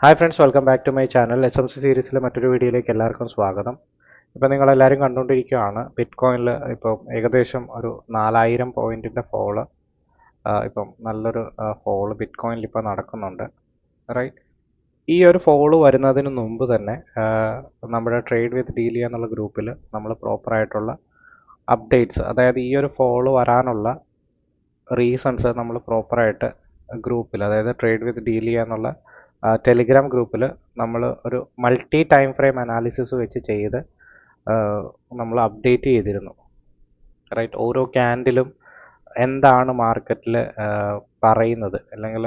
Hi friends, welcome back to my channel. SMC സീരീസിലെ മറ്റൊരു വീഡിയോയിലേക്ക് എല്ലാവർക്കും സ്വാഗതം. ഇപ്പോൾ നിങ്ങളെല്ലാവരും കണ്ടുകൊണ്ടിരിക്കുകയാണ് ബിറ്റ് കോയിനിൽ ഇപ്പോൾ ഏകദേശം ഒരു 4000 പോയിൻറ്റിൻ്റെ ഫോള് ഇപ്പം നല്ലൊരു ഫോള് ബിറ്റ് കോയിനിൽ ഇപ്പോൾ നടക്കുന്നുണ്ട്, റൈറ്റ്? ഈ ഒരു ഫോള് വരുന്നതിന് മുമ്പ് തന്നെ നമ്മുടെ ട്രേഡ് വിത്ത് ഡീലിയ എന്നുള്ള ഗ്രൂപ്പിൽ നമ്മൾ പ്രോപ്പറായിട്ടുള്ള അപ്ഡേറ്റ്സ്, അതായത് ഈ ഒരു ഫോള് വരാനുള്ള റീസൺസ് നമ്മൾ പ്രോപ്പറായിട്ട് ഗ്രൂപ്പിൽ, അതായത് ട്രേഡ് വിത്ത് ഡീലിയ എന്നുള്ള ടെലിഗ്രാം ഗ്രൂപ്പിൽ നമ്മൾ ഒരു മൾട്ടി ടൈം ഫ്രെയിം അനാലിസിസ് വെച്ച് ചെയ്ത് നമ്മൾ അപ്ഡേറ്റ് ചെയ്തിരുന്നു, റൈറ്റ്? ഓരോ ക്യാൻഡിലും എന്താണ് മാർക്കറ്റിൽ പറയുന്നത്, അല്ലെങ്കിൽ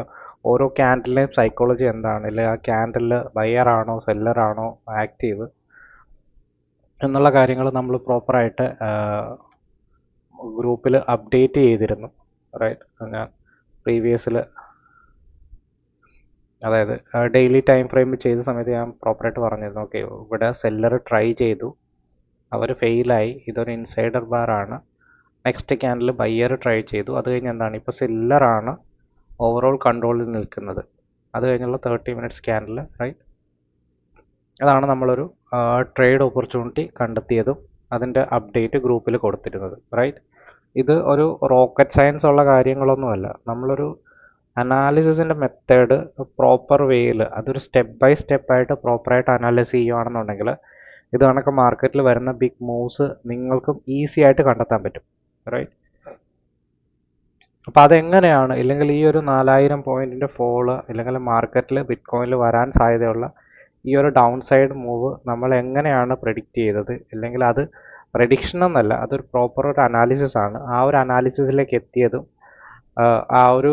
ഓരോ ക്യാൻഡിലിൻ്റെയും സൈക്കോളജി എന്താണ്, അല്ലെങ്കിൽ ആ ക്യാൻഡിൽ ബയറാണോ സെല്ലറാണോ ആക്റ്റീവ് എന്നുള്ള കാര്യങ്ങൾ നമ്മൾ പ്രോപ്പറായിട്ട് ഗ്രൂപ്പിൽ അപ്ഡേറ്റ് ചെയ്തിരുന്നു, റൈറ്റ്? ഞാൻ പ്രീവിയസിൽ, അതായത് ഡെയിലി ടൈം ഫ്രെയിം ചെയ്ത സമയത്ത് ഞാൻ പ്രോപ്പറായിട്ട് പറഞ്ഞിരുന്നു, ഓക്കെ ഇവിടെ സെല്ലർ ട്രൈ ചെയ്തു, അവർ ഫെയിലായി, ഇതൊരു ഇൻസൈഡർ ബാർ ആണ്. നെക്സ്റ്റ് ക്യാൻഡിൽ ബയ്യർ ട്രൈ ചെയ്തു, അത് കഴിഞ്ഞ് എന്താണ്, ഇപ്പോൾ സെല്ലറാണ് ഓവറോൾ കൺട്രോളിൽ നിൽക്കുന്നത്. അത് കഴിഞ്ഞുള്ള 30 മിനിറ്റ്സ് ക്യാൻഡിൽ, റൈറ്റ്? അതാണ് നമ്മളൊരു ട്രേഡ് ഓപ്പർച്യൂണിറ്റി കണ്ടെത്തിയതും അതിൻ്റെ അപ്ഡേറ്റ് ഗ്രൂപ്പിൽ കൊടുത്തിരുന്നത്, റൈറ്റ്? ഇത് ഒരു റോക്കറ്റ് സയൻസ് ഉള്ള കാര്യങ്ങളൊന്നുമല്ല. നമ്മളൊരു അനാലിസിസിൻ്റെ മെത്തേഡ് പ്രോപ്പർ വേയിൽ, അതൊരു സ്റ്റെപ്പ് ബൈ സ്റ്റെപ്പായിട്ട് പ്രോപ്പറായിട്ട് അനാലിസ് ചെയ്യുകയാണെന്നുണ്ടെങ്കിൽ ഇത് കണക്ക് മാർക്കറ്റിൽ വരുന്ന ബിഗ് മൂവ്സ് നിങ്ങൾക്കും ഈസി ആയിട്ട് കണ്ടെത്താൻ പറ്റും, റൈറ്റ്? അപ്പോൾ അതെങ്ങനെയാണ്, ഇല്ലെങ്കിൽ ഈ ഒരു 4000 പോയിൻറ്റിൻ്റെ ഫോള്, ഇല്ലെങ്കിൽ മാർക്കറ്റിൽ ബിറ്റ് കോയിനിൽ വരാൻ സാധ്യതയുള്ള ഈ ഒരു ഡൗൺ സൈഡ് മൂവ് നമ്മൾ എങ്ങനെയാണ് പ്രെഡിക്റ്റ് ചെയ്തത്, ഇല്ലെങ്കിൽ അത് പ്രഡിക്ഷൻ എന്നല്ല, അതൊരു പ്രോപ്പർ ഒരു അനാലിസിസ് ആണ്. ആ ഒരു അനാലിസിസിലേക്ക് എത്തിയതും ആ ഒരു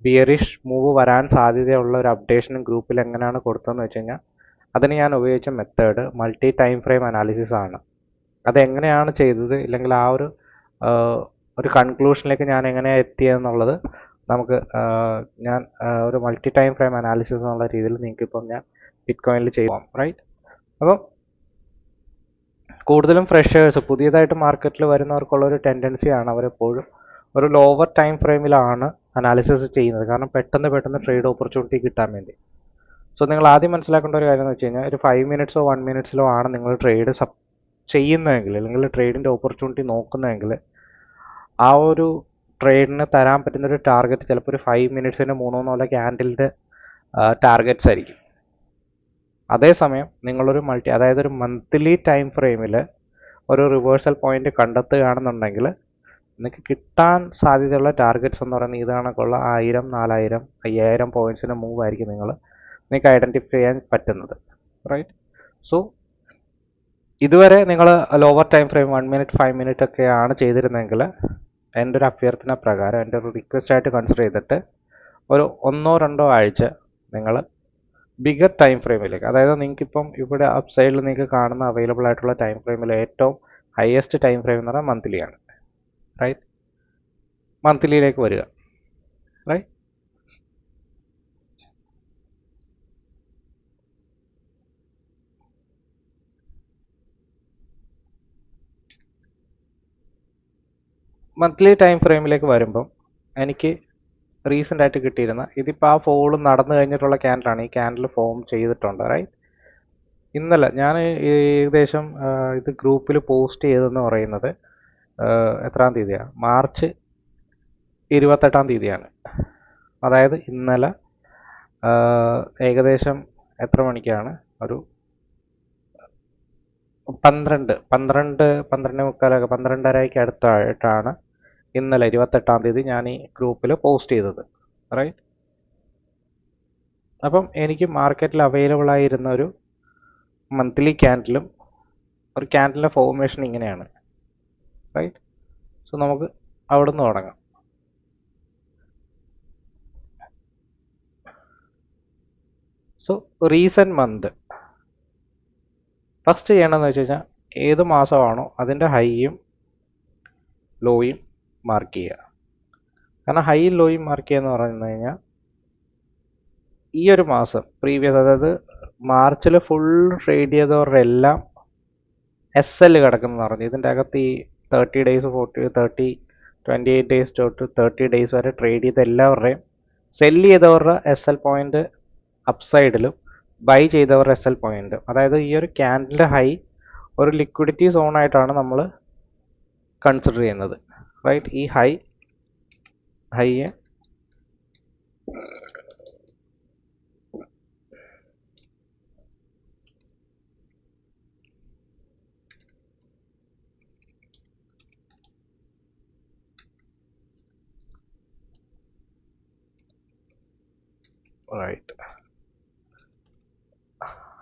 ബിയറിഷ് മൂവ് വരാൻ സാധ്യതയുള്ള ഒരു അപ്ഡേഷനും ഗ്രൂപ്പിൽ എങ്ങനെയാണ് കൊടുത്തതെന്ന് വെച്ച് കഴിഞ്ഞാൽ അതിന് ഞാൻ ഉപയോഗിച്ച method multi time frame analysis ആണ്. അതെങ്ങനെയാണ് ചെയ്തത്, ഇല്ലെങ്കിൽ ആ ഒരു കൺക്ലൂഷനിലേക്ക് ഞാൻ എങ്ങനെയാണ് എത്തിയതെന്നുള്ളത് നമുക്ക് ഞാൻ ഒരു മൾട്ടി ടൈം ഫ്രെയിം അനാലിസിസ് എന്നുള്ള രീതിയിൽ നിങ്ങൾക്കിപ്പം ഞാൻ ബിറ്റ് കോയിനിൽ ചെയ്യാം, റൈറ്റ്? അപ്പം കൂടുതലും ഫ്രഷേഴ്സ്, പുതിയതായിട്ട് മാർക്കറ്റിൽ വരുന്നവർക്കുള്ളൊരു ടെൻഡൻസിയാണ് അവരെപ്പോഴും ഒരു ലോവർ ടൈം ഫ്രെയിമിലാണ് അനാലിസിസ് ചെയ്യുന്നത്, കാരണം പെട്ടെന്ന് ട്രേഡ് ഓപ്പർച്യൂണിറ്റി കിട്ടാൻ വേണ്ടി. സോ നിങ്ങൾ ആദ്യം മനസ്സിലാക്കേണ്ട ഒരു കാര്യം എന്ന് വെച്ച് കഴിഞ്ഞാൽ, ഒരു 5 മിനിറ്റ്സോ 1 മിനിറ്റ്സിലോ ആണ് നിങ്ങൾ ട്രേഡ് ചെയ്യുന്നതെങ്കിൽ, അല്ലെങ്കിൽ ട്രേഡിൻ്റെ ഓപ്പർച്യൂണിറ്റി നോക്കുന്നതെങ്കിൽ, ആ ഒരു ട്രേഡിന് തരാൻ പറ്റുന്ന ഒരു ടാർഗറ്റ് ചിലപ്പോൾ ഒരു 5 മിനിറ്റ്സിന് 3-4 ക്യാൻഡിലിൻ്റെ ടാർഗറ്റ്സ് ആയിരിക്കും. അതേസമയം നിങ്ങളൊരു അതായത് ഒരു മന്ത്ലി ടൈം ഫ്രെയിമിൽ ഒരു റിവേഴ്സൽ പോയിന്റ് കണ്ടെത്തുകയാണെന്നുണ്ടെങ്കിൽ നിങ്ങൾക്ക് കിട്ടാൻ സാധ്യതയുള്ള ടാർഗറ്റ്സ് എന്ന് പറയുന്നത് ഇത് കണക്കുള്ള 1000, 4000, 5000 പോയിൻറ്റ്സിൻ്റെ മൂവ് ആയിരിക്കും നിങ്ങൾക്ക് ഐഡൻറ്റിഫൈ ചെയ്യാൻ പറ്റുന്നത്, റൈറ്റ്? സോ ഇതുവരെ നിങ്ങൾ lower time frame 1 minute 5 minute ഒക്കെയാണ് ചെയ്തിരുന്നതെങ്കിൽ എൻ്റെ ഒരു അഭ്യർത്ഥന പ്രകാരം, എൻ്റെ ഒരു റിക്വസ്റ്റ് ആയിട്ട് കൺസിഡർ ചെയ്തിട്ട് ഒരു 1-2 ആഴ്ച നിങ്ങൾ ബിഗർ ടൈം ഫ്രെയിമിലേക്ക്, അതായത് നിങ്ങൾക്കിപ്പം ഇവിടെ അപ്പ് സൈഡിൽ നിങ്ങൾക്ക് കാണുന്ന അവൈലബിൾ ആയിട്ടുള്ള ടൈം ഫ്രെയിമിൽ ഏറ്റവും ഹയസ്റ്റ് ടൈം ഫ്രെയിം എന്ന് പറഞ്ഞാൽ മന്ത്ലിയാണ്, റൈറ്റ്? മന്ത്ലിയിലേക്ക് വരിക, റൈറ്റ്? മന്ത്ലി ടൈം ഫ്രെയിമിലേക്ക് വരുമ്പം എനിക്ക് റീസെൻ്റ് ആയിട്ട് കിട്ടിയിരുന്ന, ഇതിപ്പോൾ ആ ഫോള് നടന്നു കഴിഞ്ഞിട്ടുള്ള ക്യാൻഡിലാണ്, ഈ ക്യാൻഡിൽ ഫോം ചെയ്തിട്ടുണ്ട്, റൈറ്റ്? ഇന്നലെ ഞാൻ ഏകദേശം ഇത് ഗ്രൂപ്പിൽ പോസ്റ്റ് ചെയ്തതെന്ന് പറയുന്നത് എത്രാം തീയതിയാണ്, മാർച്ച് 28-ാം തീയതിയാണ്. അതായത് ഇന്നലെ ഏകദേശം എത്ര മണിക്കാണ്, ഒരു 12:30 അടുത്തായിട്ടാണ് ഇന്നലെ 28-ാം തീയതി ഞാൻ ഈ ഗ്രൂപ്പിൽ പോസ്റ്റ് ചെയ്തത്, റൈറ്റ്? അപ്പം എനിക്ക് മാർക്കറ്റിൽ അവൈലബിൾ ആയിരുന്ന ഒരു മന്ത്ലി ക്യാൻഡിലും ഒരു ക്യാൻഡിലിൻ്റെ ഫോർമേഷൻ ഇങ്ങനെയാണ്, റൈറ്റ്? സോ നമുക്ക് അവിടെ നിന്ന് തുടങ്ങാം. സോ റീസെൻറ്റ് മന്ത് ഫസ്റ്റ് ചെയ്യണമെന്ന് വെച്ച് കഴിഞ്ഞാൽ, ഏത് മാസമാണോ അതിൻ്റെ ഹൈയും ലോയും മാർക്ക് ചെയ്യുക. കാരണം ഹൈയും ലോയും മാർക്ക് ചെയ്യുക എന്ന് പറഞ്ഞു കഴിഞ്ഞാൽ, ഈ ഒരു മാസം പ്രീവിയസ്, അതായത് മാർച്ചിൽ ഫുൾ ട്രേഡ് ചെയ്തവരുടെ എല്ലാം SL കിടക്കുന്നതെന്ന് പറഞ്ഞു. ഇതിൻ്റെ അകത്ത് ഈ 30 ഡേയ്സ് 28 ഡേയ്സ് തൊട്ട് 30 ഡേയ്സ് വരെ ട്രേഡ് ചെയ്ത എല്ലാവരുടെയും സെല്ല് ചെയ്തവരുടെ SL പോയിന്റ് അപ്സൈഡിലും ബൈ ചെയ്തവരുടെ എസ് എൽ പോയിന്റ്, അതായത് ഈ ഒരു ക്യാൻഡിലിൻ്റെ ഹൈ ഒരു ലിക്വിഡിറ്റി സോൺ ആയിട്ടാണ് നമ്മൾ കൺസിഡർ ചെയ്യുന്നത്, റൈറ്റ്. ഈ ഹൈ റൈറ്റ്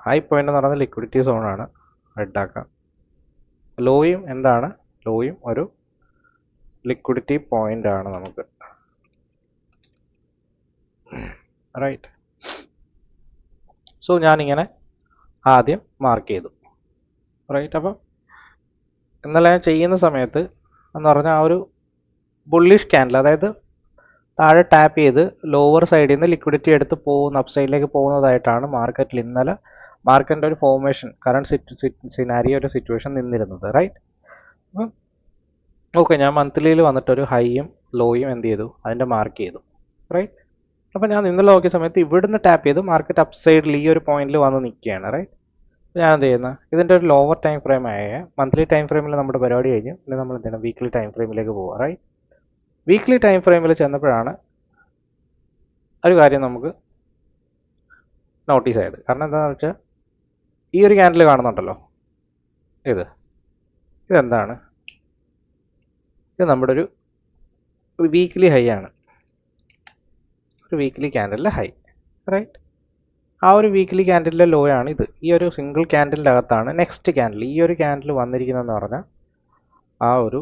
ഹൈ പോയിന്റ് എന്ന് പറയുന്നത് ലിക്വിഡിറ്റി സോണാണ്, റെഡ് ആക്കാം. ലോയും എന്താണ്? ലോയും ഒരു ലിക്വിഡിറ്റി പോയിന്റ് ആണ് നമുക്ക്, റൈറ്റ്. സോ ഞാനിങ്ങനെ ആദ്യം മാർക്ക് ചെയ്തു, റൈറ്റ്. അപ്പം ഇന്നലെ ഞാൻ ചെയ്യുന്ന സമയത്ത് എന്ന് പറഞ്ഞാൽ ആ ഒരു ബുള്ളിഷ് ക്യാൻഡിൽ, അതായത് താഴെ ടാപ്പ് ചെയ്ത് ലോവർ സൈഡിൽ നിന്ന് ലിക്വിഡിറ്റി എടുത്ത് പോകുന്ന അപ്സൈഡിലേക്ക് പോകുന്നതായിട്ടാണ് മാർക്കറ്റിൽ ഇന്നലെ മാർക്കറ്റിൻ്റെ ഒരു ഫോർമേഷൻ, കറണ്ട് സിനാരിയോ ഒരു സിറ്റുവേഷൻ നിന്നിരുന്നത്, റൈറ്റ്. അപ്പം ഓക്കെ, ഞാൻ മന്ത്ലിയിൽ വന്നിട്ട് ഒരു ഹൈയും ലോയും എന്ത് ചെയ്തു, അതിൻ്റെ മാർക്ക് ചെയ്തു, റൈറ്റ്. അപ്പോൾ ഞാൻ ഇന്നലെ നോക്കിയ സമയത്ത് ഇവിടുന്ന് ടാപ്പ് ചെയ്ത് മാർക്കറ്റ് അപ്സൈഡിൽ ഈ ഒരു പോയിന്റിൽ വന്ന് നിൽക്കുകയാണ്, റൈറ്റ്. ഞാൻ എന്ത് ചെയ്യുന്ന, ഇതിൻ്റെ ഒരു ലോവർ ടൈം ഫ്രെയിം ആയ മന്ത്ലി ടൈം ഫ്രെയിമിൽ നമ്മുടെ പരിപാടി കഴിഞ്ഞു, പിന്നെ നമ്മൾ എന്ത് ചെയ്യണം, വീക്ക്ലി ടൈം ഫ്രെയിമിലേക്ക് പോവുക, റൈറ്റ്. വീക്ക്ലി ടൈം ഫ്രെയിമിൽ ചെന്നപ്പോഴാണ് ഒരു കാര്യം നമുക്ക് നോട്ടീസ് ആയത്. കാരണം എന്താണെന്ന് വെച്ചാൽ ഈ ഒരു ക്യാൻഡിൽ കാണുന്നുണ്ടല്ലോ, ഇതെന്താണ്, ഇത് നമ്മുടെ ഒരു വീക്ക്ലി ഹൈ ആണ്, ഒരു വീക്ക്ലി ക്യാൻഡിലെ ഹൈ, റൈറ്റ്. ആ ഒരു വീക്ക്ലി ക്യാൻഡിലെ ലോ ആണ് ഇത്. ഈ ഒരു സിംഗിൾ ക്യാൻഡിലിൻ്റെ അകത്താണ് നെക്സ്റ്റ് ക്യാൻഡിൽ, ഈ ഒരു ക്യാൻഡിൽ വന്നിരിക്കുന്നതെന്ന് പറഞ്ഞാൽ ആ ഒരു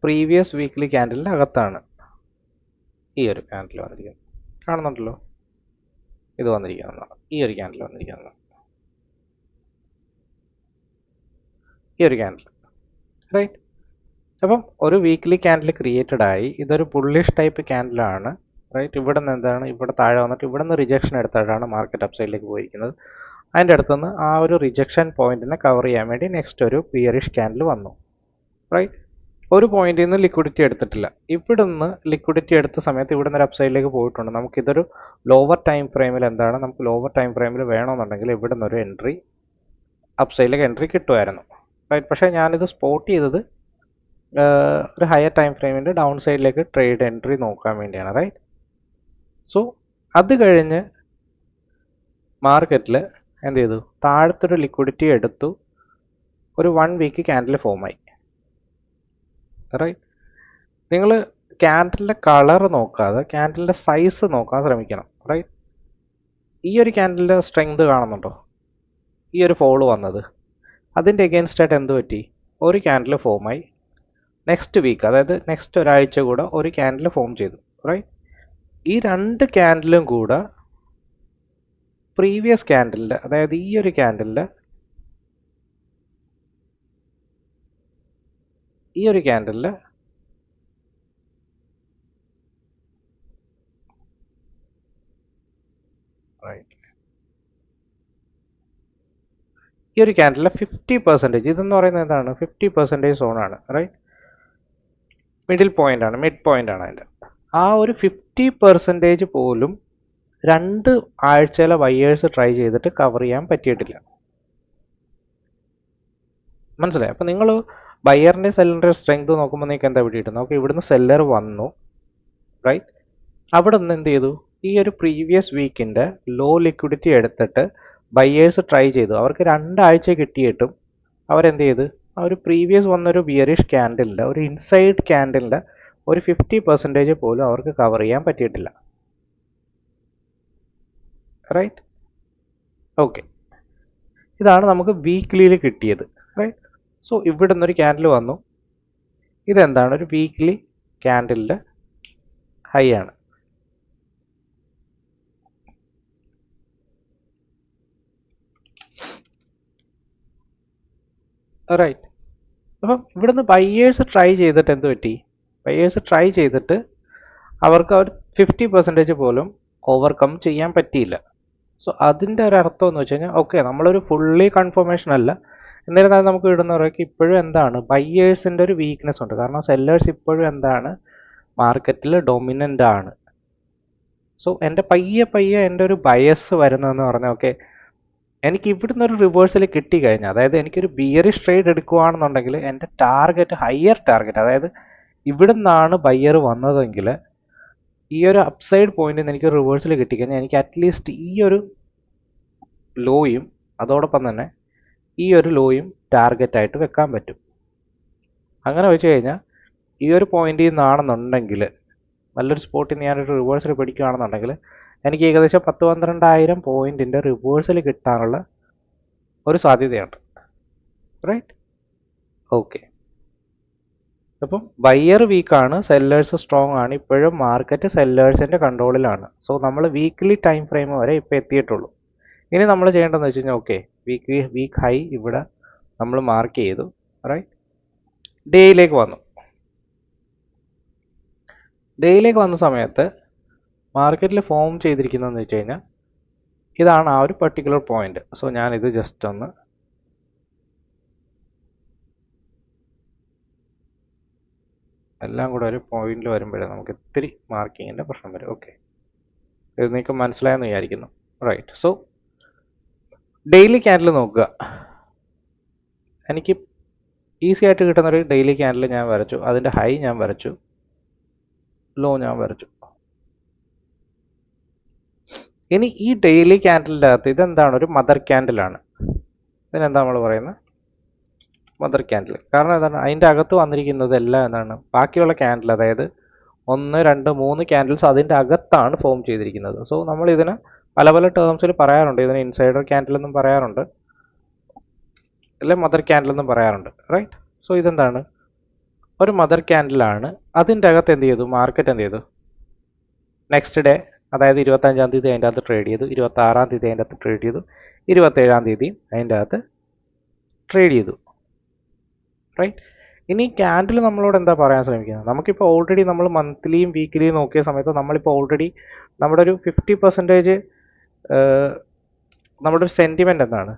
പ്രീവിയസ് വീക്ക്ലി ക്യാൻഡിലിൻ്റെ അകത്താണ് ഈ ഒരു ക്യാൻഡിൽ വന്നിരിക്കുന്നത്. കാണുന്നുണ്ടല്ലോ, ഇത് വന്നിരിക്കുന്നതാണ്, ഈ ഒരു ക്യാൻഡിൽ വന്നിരിക്കുന്നത്, ഈ ഒരു ക്യാൻഡിൽ, റൈറ്റ്. അപ്പം ഒരു വീക്ക്ലി ക്യാൻഡിൽ ക്രിയേറ്റഡ് ആയി, ഇതൊരു ബുള്ളിഷ് ടൈപ്പ് ക്യാൻഡിലാണ്, റൈറ്റ്. ഇവിടെ നിന്ന് എന്താണ്, ഇവിടെ താഴെ വന്നിട്ട് ഇവിടെ നിന്ന് റിജക്ഷൻ എടുത്തിട്ടാണ് മാർക്കറ്റ് അപ്സൈഡിലേക്ക് പോയിരിക്കുന്നത്. അതിൻ്റെ അടുത്തുനിന്ന് ആ ഒരു റിജക്ഷൻ പോയിന്റിനെ കവർ ചെയ്യാൻ വേണ്ടി നെക്സ്റ്റ് ഒരു ബിയറിഷ് ക്യാൻഡിൽ വന്നു, റൈറ്റ്. ഒരു പോയിന്റിൽ നിന്ന് ലിക്വിഡിറ്റി എടുത്തിട്ടില്ല, ഇവിടെ നിന്ന് ലിക്വിഡിറ്റി എടുത്ത സമയത്ത് ഇവിടെ നിന്ന് ഒരു അപ്സൈഡിലേക്ക് പോയിട്ടുണ്ട്. നമുക്കിതൊരു ലോവർ ടൈം ഫ്രെയിമിൽ എന്താണ്, നമുക്ക് ലോവർ ടൈം ഫ്രെയിമിൽ വേണമെന്നുണ്ടെങ്കിൽ ഇവിടെ നിന്നൊരു എൻട്രി, അപ്സൈഡിലേക്ക് എൻട്രി കിട്ടുമായിരുന്നു, റൈറ്റ്. പക്ഷേ ഞാനിത് സ്പോട്ട് ചെയ്തത് ഒരു ഹയർ ടൈം ഫ്രെയിമിൻ്റെ ഡൗൺ സൈഡിലേക്ക് ട്രേഡ് എൻട്രി നോക്കാൻ വേണ്ടിയാണ്, റൈറ്റ്. സോ അത് കഴിഞ്ഞ് മാർക്കറ്റിൽ എന്ത് ചെയ്തു, താഴത്തൊരു ലിക്വിഡിറ്റി എടുത്തു, ഒരു 1 വീക്ക് ക്യാൻഡിൽ ഫോമായി, റൈറ്റ്. നിങ്ങൾ ക്യാൻഡിലിൻ്റെ കളർ നോക്കാതെ ക്യാൻഡിലിൻ്റെ സൈസ് നോക്കാൻ ശ്രമിക്കണം, റൈറ്റ്. ഈ ഒരു ക്യാൻഡിലിൻ്റെ സ്ട്രെങ്ത് കാണുന്നുണ്ടോ, ഈ ഒരു ഫോള് വന്നത്, അതിൻ്റെ എഗെയിൻസ്റ്റ് ആയിട്ട് എന്ത് പറ്റി, ഒരു ക്യാൻഡിൽ ഫോമായി. നെക്സ്റ്റ് വീക്ക്, അതായത് നെക്സ്റ്റ് ഒരാഴ്ച കൂടെ ഒരു ക്യാൻഡിൽ ഫോം ചെയ്തു, റൈറ്റ്. ഈ 2 ക്യാൻഡിലും കൂടെ പ്രീവിയസ് ക്യാൻഡിലിൻ്റെ, അതായത് ഈ ഒരു ക്യാൻഡിലിൻ്റെ റൈറ്റ്, ഈ ഒരു ക്യാൻഡിലെ 50%, ഇതെന്ന് പറയുന്നത് എന്താണ്, 50% സോണാണ്, റൈറ്റ്. മിഡിൽ പോയിന്റ് ആണ്, മിഡ് പോയിന്റ് ആണ് അതിൻ്റെ. ആ ഒരു 50% പോലും 2 ആഴ്ചയിലെ ബയേഴ്സ് ട്രൈ ചെയ്തിട്ട് കവർ ചെയ്യാൻ പറ്റിയിട്ടില്ല, മനസ്സിലായി. അപ്പം നിങ്ങൾ ബയറിൻ്റെ സെല്ലറിൻ്റെ സ്ട്രെങ്ത് നോക്കുമ്പോൾ നിങ്ങൾക്ക് എന്താ പിടിയിട്ടുള്ളത്, നമുക്ക് ഇവിടുന്ന് സെല്ലർ വന്നു, റൈറ്റ്. അവിടെ നിന്ന് എന്ത് ചെയ്തു, ഈ ഒരു പ്രീവിയസ് വീക്കിൻ്റെ ലോ ലിക്വിഡിറ്റി എടുത്തിട്ട് ബയേഴ്സ് ട്രൈ ചെയ്തു. അവർക്ക് 2 ആഴ്ച കിട്ടിയിട്ടും അവരെന്ത് ചെയ്ത്, ആ ഒരു പ്രീവിയസ് വന്നൊരു ബിയറിഷ് ക്യാൻഡിലിൻ്റെ, ഒരു ഇൻസൈഡ് ക്യാൻഡിലിൻ്റെ ഒരു 50% പോലും അവർക്ക് കവർ ചെയ്യാൻ പറ്റിയിട്ടില്ല, റൈറ്റ്. ഓക്കെ, ഇതാണ് നമുക്ക് വീക്ക്ലിയിൽ കിട്ടിയത്, റൈറ്റ്. സോ ഇവിടെ നിന്നൊരു ക്യാൻഡിൽ വന്നു, ഇതെന്താണ്, ഒരു വീക്ക്ലി ക്യാൻഡിലിൻ്റെ ഹൈ ആണ്, റൈറ്റ്. അപ്പം ഇവിടുന്ന് ബയേഴ്സ് ട്രൈ ചെയ്തിട്ട് എന്ത് പറ്റി, ബയേഴ്സ് ട്രൈ ചെയ്തിട്ട് അവർക്ക് ഒരു 50% പോലും ഓവർകം ചെയ്യാൻ പറ്റിയില്ല. സോ അതിൻ്റെ ഒരു അർത്ഥം എന്ന് വെച്ച് കഴിഞ്ഞാൽ, ഓക്കെ, നമ്മളൊരു ഫുള്ളി കൺഫർമേഷൻ അല്ല, എന്നിരുന്നാലും നമുക്ക് ഇടുന്നവർക്ക് ഇപ്പോഴും എന്താണ്, ബയേഴ്സിൻ്റെ ഒരു വീക്ക്നെസ് ഉണ്ട്. കാരണം സെല്ലേഴ്സ് ഇപ്പോഴും എന്താണ്, മാർക്കറ്റിൽ ഡൊമിനൻ്റ് ആണ്, സോ എൻ്റെ പയ്യെ എൻ്റെ ഒരു ബയസ് വരുന്നതെന്ന് പറഞ്ഞാൽ ഓക്കെ എനിക്ക് ഇവിടുന്ന് ഒരു റിവേഴ്സൽ കിട്ടിക്കഴിഞ്ഞാൽ, അതായത് എനിക്കൊരു ബിയറിഷ് ട്രേഡ് എടുക്കുകയാണെന്നുണ്ടെങ്കിൽ എൻ്റെ ടാർഗറ്റ് ഹയർ ടാർഗറ്റ്, അതായത് ഇവിടുന്നാണ് ബയ്യർ വന്നതെങ്കിൽ ഈ ഒരു അപ്സൈഡ് പോയിന്റിൽ നിന്ന് എനിക്ക് റിവേഴ്സൽ കിട്ടിക്കഴിഞ്ഞാൽ എനിക്ക് അറ്റ്ലീസ്റ്റ് ഈ ഒരു ലോയും അതോടൊപ്പം തന്നെ ഈ ഒരു ലോയും ടാർഗറ്റായിട്ട് വെക്കാൻ പറ്റും. അങ്ങനെ വെച്ച് കഴിഞ്ഞാൽ ഈ ഒരു പോയിന്റിൽ നിന്നാണെന്നുണ്ടെങ്കിൽ നല്ലൊരു സ്പോട്ടിൽ നിന്ന് ഞാനൊരു റിവേഴ്സൽ പിടിക്കുകയാണെന്നുണ്ടെങ്കിൽ എനിക്ക് ഏകദേശം 10-12,000 പോയിന്റിൻ്റെ റിവേഴ്സൽ കിട്ടാനുള്ള ഒരു സാധ്യതയുണ്ട്. റൈറ്റ്? ഓക്കെ. അപ്പം ബയ്യർ വീക്കാണ്, സെല്ലേഴ്സ് സ്ട്രോങ് ആണ്. ഇപ്പോഴും മാർക്കറ്റ് സെല്ലേഴ്സിൻ്റെ കൺട്രോളിലാണ്. സോ നമ്മൾ വീക്ക്ലി ടൈം ഫ്രെയിം വരെ ഇപ്പോൾ എത്തിയിട്ടുള്ളൂ. ഇനി നമ്മൾ ചെയ്യേണ്ടതെന്ന് വെച്ച് കഴിഞ്ഞാൽ ഓക്കെ വീക്ക് ഹൈ ഇവിടെ നമ്മൾ മാർക്ക് ചെയ്തു. റൈറ്റ്? ഡേയിലേക്ക് വന്നു. ഡേയിലേക്ക് വന്ന സമയത്ത് മാർക്കറ്റിൽ ഫോം ചെയ്തിരിക്കുന്നതെന്ന് വെച്ച് കഴിഞ്ഞാൽ ഇതാണ് ആ ഒരു പർട്ടിക്കുലർ പോയിന്റ്. സോ ഞാനിത് ജസ്റ്റ് ഒന്ന് എല്ലാം കൂടെ ഒരു പോയിന്റിൽ വരുമ്പോഴേ നമുക്ക് ഇത്തിരി മാർക്കിങ്ങിൻ്റെ പ്രശ്നം വരും. ഓക്കെ, ഇത് നിങ്ങൾക്ക് മനസ്സിലായെന്ന് വിചാരിക്കുന്നു. റൈറ്റ്? സോ ഡെയിലി ക്യാൻഡിൽ നോക്കുക. എനിക്ക് ഈസി ആയിട്ട് കിട്ടുന്നൊരു ഡെയിലി ക്യാൻഡിൽ ഞാൻ വരച്ചു. അതിൻ്റെ ഹൈ ഞാൻ വരച്ചു, ലോ ഞാൻ വരച്ചു. ഇനി ഈ ഡെയിലി ക്യാൻഡിലിൻ്റെ അകത്ത് ഇതെന്താണ്? ഒരു മദർ ക്യാൻഡിലാണ്. ഇതിനെന്താ നമ്മൾ പറയുന്നത്? Mother candle. കാരണം എന്താണ്? അതിൻ്റെ അകത്ത് വന്നിരിക്കുന്നത് എല്ലാം എന്താണ്? ബാക്കിയുള്ള ക്യാൻഡിൽ, അതായത് 1, 2, 3 ക്യാൻഡിൽസ് അതിൻ്റെ അകത്താണ് ഫോം ചെയ്തിരിക്കുന്നത്. സോ നമ്മൾ ഇതിന് പല പല ടേംസിൽ പറയാറുണ്ട്. ഇതിന് ഇൻസൈഡർ ക്യാൻഡിൽ എന്നും പറയാറുണ്ട്, അല്ലെ മദർ ക്യാൻഡിൽ എന്നും പറയാറുണ്ട്. റൈറ്റ്? സോ ഇതെന്താണ്? ഒരു മദർ ക്യാൻഡിലാണ്. അതിൻ്റെ അകത്ത് എന്ത് ചെയ്തു? മാർക്കറ്റ് എന്ത് ചെയ്തു? നെക്സ്റ്റ് ഡേ, അതായത് 25-ാം തീയതി അതിൻ്റെ അകത്ത് ട്രേഡ് ചെയ്തു, 26-ാം തീയതി അതിൻ്റെ അകത്ത് ട്രേഡ് ചെയ്തു, 27-ാം തീയതിയും അതിൻ്റെ അകത്ത് ട്രേഡ് ചെയ്തു. റൈറ്റ്? ഇനി ക്യാൻഡിൽ നമ്മളോട് എന്താ പറയാൻ ശ്രമിക്കുന്നത്? നമുക്കിപ്പോൾ ഓൾറെഡി നമ്മൾ മന്ത്ലിയും വീക്കിലിയും നോക്കിയ സമയത്ത് നമ്മളിപ്പോൾ ഓൾറെഡി നമ്മുടെ ഒരു 50% നമ്മുടെ ഒരു സെൻറ്റിമെൻ്റ് എന്താണ്?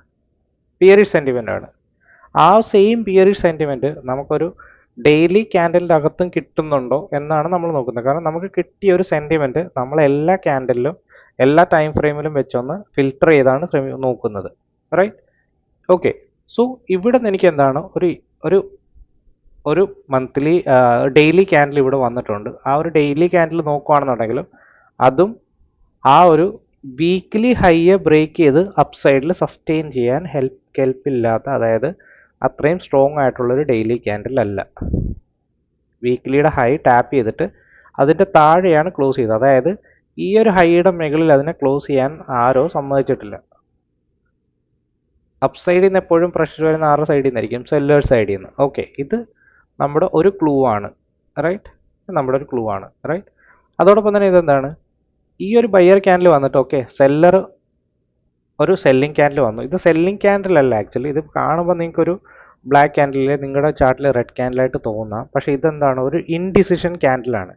ബിയറിഷ് സെൻറ്റിമെൻ്റ് ആണ്. ആ സെയിം ബിയറിഷ് സെൻറ്റിമെൻറ്റ് നമുക്കൊരു ഡെയിലി ക്യാൻഡലിൻ്റെ അകത്തും കിട്ടുന്നുണ്ടോ എന്നാണ് നമ്മൾ നോക്കുന്നത്. കാരണം നമുക്ക് കിട്ടിയ ഒരു സെൻറ്റിമെൻറ്റ് നമ്മൾ എല്ലാ ക്യാൻഡലിലും എല്ലാ ടൈം ഫ്രെയിമിലും വെച്ചൊന്ന് ഫിൽട്ടർ ചെയ്താണ് നോക്കുന്നത്. റൈറ്റ്? ഓക്കെ. സോ ഇവിടെ നിന്ന് എനിക്ക് എന്താണ്? ഒരു ഒരു മന്ത്ലി ഡെയിലി ക്യാൻഡിൽ ഇവിടെ വന്നിട്ടുണ്ട്. ആ ഒരു ഡെയിലി ക്യാൻഡിൽ നോക്കുകയാണെന്നുണ്ടെങ്കിലും അതും ആ ഒരു വീക്ക്ലി ഹൈയെ ബ്രേക്ക് ചെയ്ത് അപ്സൈഡിൽ സസ്റ്റെയിൻ ചെയ്യാൻ ഹെൽപ്പില്ലാത്ത, അതായത് അത്രയും സ്ട്രോങ് ആയിട്ടുള്ളൊരു ഡെയിലി ക്യാൻഡിൽ അല്ല. വീക്ക്ലിയുടെ ഹൈ ടാപ്പ് ചെയ്തിട്ട് അതിൻ്റെ താഴെയാണ് ക്ലോസ് ചെയ്തത്. അതായത് ഈ ഒരു ഹൈയുടെ മുകളിൽ അതിനെ ക്ലോസ് ചെയ്യാൻ ആരോ സമ്മതിച്ചിട്ടില്ല. അപ്സൈഡിൽ നിന്ന് എപ്പോഴും പ്രഷർ വരുന്ന ആരുടെ സൈഡിൽ നിന്നായിരിക്കും? സെല്ലേഴ്സ് സൈഡിൽ നിന്ന്. ഓക്കെ, ഇത് നമ്മുടെ ഒരു ക്ലൂ ആണ്. റൈറ്റ്? നമ്മുടെ ഒരു ക്ലൂ ആണ്. റൈറ്റ്? അതോടൊപ്പം തന്നെ ഇതെന്താണ്? ഈ ഒരു ബയ്യർ ക്യാൻഡിൽ വന്നിട്ട് ഓക്കെ സെല്ലർ ഒരു സെല്ലിംഗ് ക്യാൻഡിൽ വന്നു. ഇത് സെല്ലിംഗ് ക്യാൻഡിൽ അല്ല ആക്ച്വലി. ഇത് കാണുമ്പോൾ നിങ്ങൾക്കൊരു ബ്ലാക്ക് ക്യാൻഡിൽ നിങ്ങളുടെ ചാർട്ടിൽ റെഡ് ക്യാൻഡിലായിട്ട് തോന്നാം. പക്ഷേ ഇതെന്താണ്? ഒരു ഇൻഡിസിഷൻ ക്യാൻഡിലാണ്.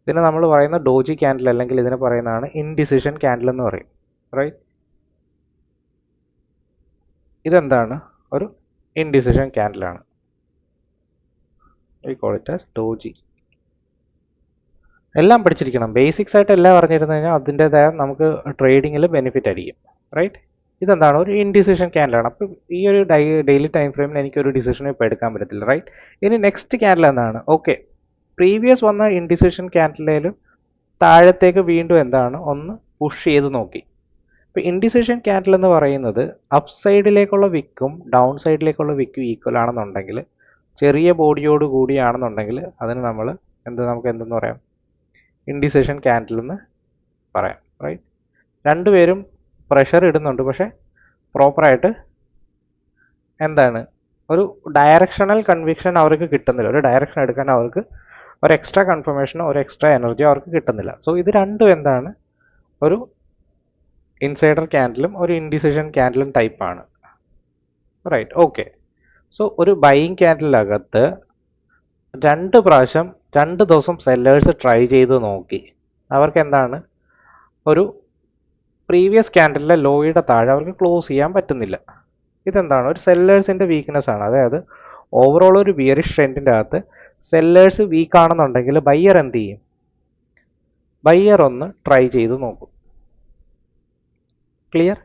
ഇതിനെ നമ്മൾ പറയുന്ന ഡോജി ക്യാൻഡിൽ, അല്ലെങ്കിൽ ഇതിനെ പറയുന്നതാണ് ഇൻഡിസിഷൻ ക്യാൻഡിൽ എന്ന് പറയും. റൈറ്റ്? ഇതെന്താണ്? ഒരു ഇൻഡിസിഷൻ ക്യാൻഡിലാണ്. We call it as doji. എല്ലാം പഠിച്ചിരിക്കണം. ബേസിക്സ് ആയിട്ട് എല്ലാം അറിഞ്ഞിരുന്നു കഴിഞ്ഞാൽ അതിൻ്റെതായ നമുക്ക് ട്രേഡിങ്ങിൽ ബെനിഫിറ്റ് ആയിരിക്കും. റൈറ്റ്? ഇതെന്താണ്? ഒരു ഇൻഡിസിഷൻ ക്യാൻഡിലാണ്. അപ്പോൾ ഈ ഒരു ഡെയിലി ടൈം ഫ്രെയിമിൽ എനിക്കൊരു ഡിസിഷനും ഇപ്പോൾ എടുക്കാൻ പറ്റത്തില്ല. റൈറ്റ്? ഇനി നെക്സ്റ്റ് ക്യാൻഡിൽ എന്താണ്? ഓക്കെ, പ്രീവിയസ് വന്ന ഇൻഡിസിഷൻ ക്യാൻഡിലേലും താഴത്തേക്ക് വീണ്ടും എന്താണ്? ഒന്ന് പുഷ് ചെയ്ത് നോക്കി. ഇപ്പോൾ ഇൻഡിസിഷൻ ക്യാൻഡിൽ എന്ന് പറയുന്നത് അപ്പ് സൈഡിലേക്കുള്ള വിക്കും ഡൗൺ സൈഡിലേക്കുള്ള വിക്കും ഈക്വൽ ആണെന്നുണ്ടെങ്കിൽ, ചെറിയ ബോഡിയോട് കൂടിയാണെന്നുണ്ടെങ്കിൽ അതിന് നമ്മൾ നമുക്ക് എന്തെന്ന് പറയാം? ഇൻഡിസിഷൻ ക്യാൻഡിൽ എന്ന് പറയാം. റൈറ്റ്? രണ്ടുപേരും പ്രഷർ ഇടുന്നുണ്ട്, പക്ഷേ പ്രോപ്പറായിട്ട് എന്താണ്? ഒരു ഡയറക്ഷണൽ കൺവിക്ഷൻ അവർക്ക് കിട്ടുന്നില്ല. ഒരു ഡയറക്ഷൻ എടുക്കാൻ അവർക്ക് ഒരു എക്സ്ട്രാ കൺഫർമേഷനോ ഒരു എക്സ്ട്രാ എനർജി അവർക്ക് കിട്ടുന്നില്ല. സോ ഇത് രണ്ടും എന്താണ്? ഒരു ഇൻസൈഡർ ക്യാൻഡിലും ഒരു ഇൻഡിസിഷൻ ക്യാൻഡിലും ടൈപ്പാണ്. റൈറ്റ്? ഓക്കെ. സോ ഒരു ബൈയിങ് ക്യാൻഡിലകത്ത് 2 പ്രാവശ്യം 2 ദിവസം സെല്ലേഴ്സ് ട്രൈ ചെയ്ത് നോക്കി. അവർക്ക് എന്താണ്? ഒരു പ്രീവിയസ് ക്യാൻഡിലെ ലോയുടെ താഴെ അവർക്ക് ക്ലോസ് ചെയ്യാൻ പറ്റുന്നില്ല. ഇതെന്താണ്? ഒരു സെല്ലേഴ്സിൻ്റെ വീക്ക്നെസ് ആണ്. അതായത് ഓവറോൾ ഒരു ബിയറിഷ് ട്രെൻഡിൻ്റെ അകത്ത് സെല്ലേഴ്സ് വീക്ക് ആണെന്നുണ്ടെങ്കിൽ ബയ്യർ എന്ത് ചെയ്യും? ബയ്യർ ഒന്ന് ട്രൈ ചെയ്ത് നോക്കും. ക്ലിയർ?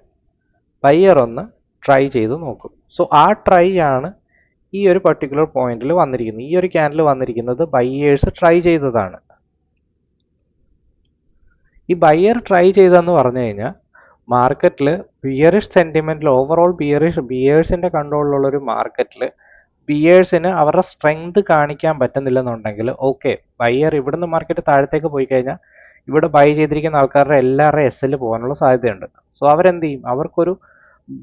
ബയ്യർ ഒന്ന് ട്രൈ ചെയ്ത് നോക്കും. സോ ആ ട്രൈ ആണ് ഈ ഒരു പർട്ടിക്കുലർ പോയിന്റിൽ വന്നിരിക്കുന്നത്. ഈ ഒരു ക്യാൻഡിൽ വന്നിരിക്കുന്നത് ബയ്യേഴ്സ് ട്രൈ ചെയ്തതാണ്. ഈ ബയ്യർ ട്രൈ ചെയ്തെന്ന് പറഞ്ഞു കഴിഞ്ഞാൽ മാർക്കറ്റിൽ ബിയറിഷ് സെന്റിമെന്റിൽ ഓവറോൾ ബിയേഴ്സിന്റെ കൺട്രോളിലുള്ള ഒരു മാർക്കറ്റിൽ ബിയേഴ്സിന് അവരുടെ സ്ട്രെങ്ത് കാണിക്കാൻ പറ്റുന്നില്ലെന്നുണ്ടെങ്കിൽ ഓക്കെ, ബയ്യർ ഇവിടുന്ന് മാർക്കറ്റ് താഴത്തേക്ക് പോയി കഴിഞ്ഞാൽ ഇവിടെ ബൈ ചെയ്തിരിക്കുന്ന ആൾക്കാരുടെ എല്ലാവരുടെയും എസ് പോകാനുള്ള സാധ്യതയുണ്ട്. സോ അവരെന്ത് ചെയ്യും? അവർക്കൊരു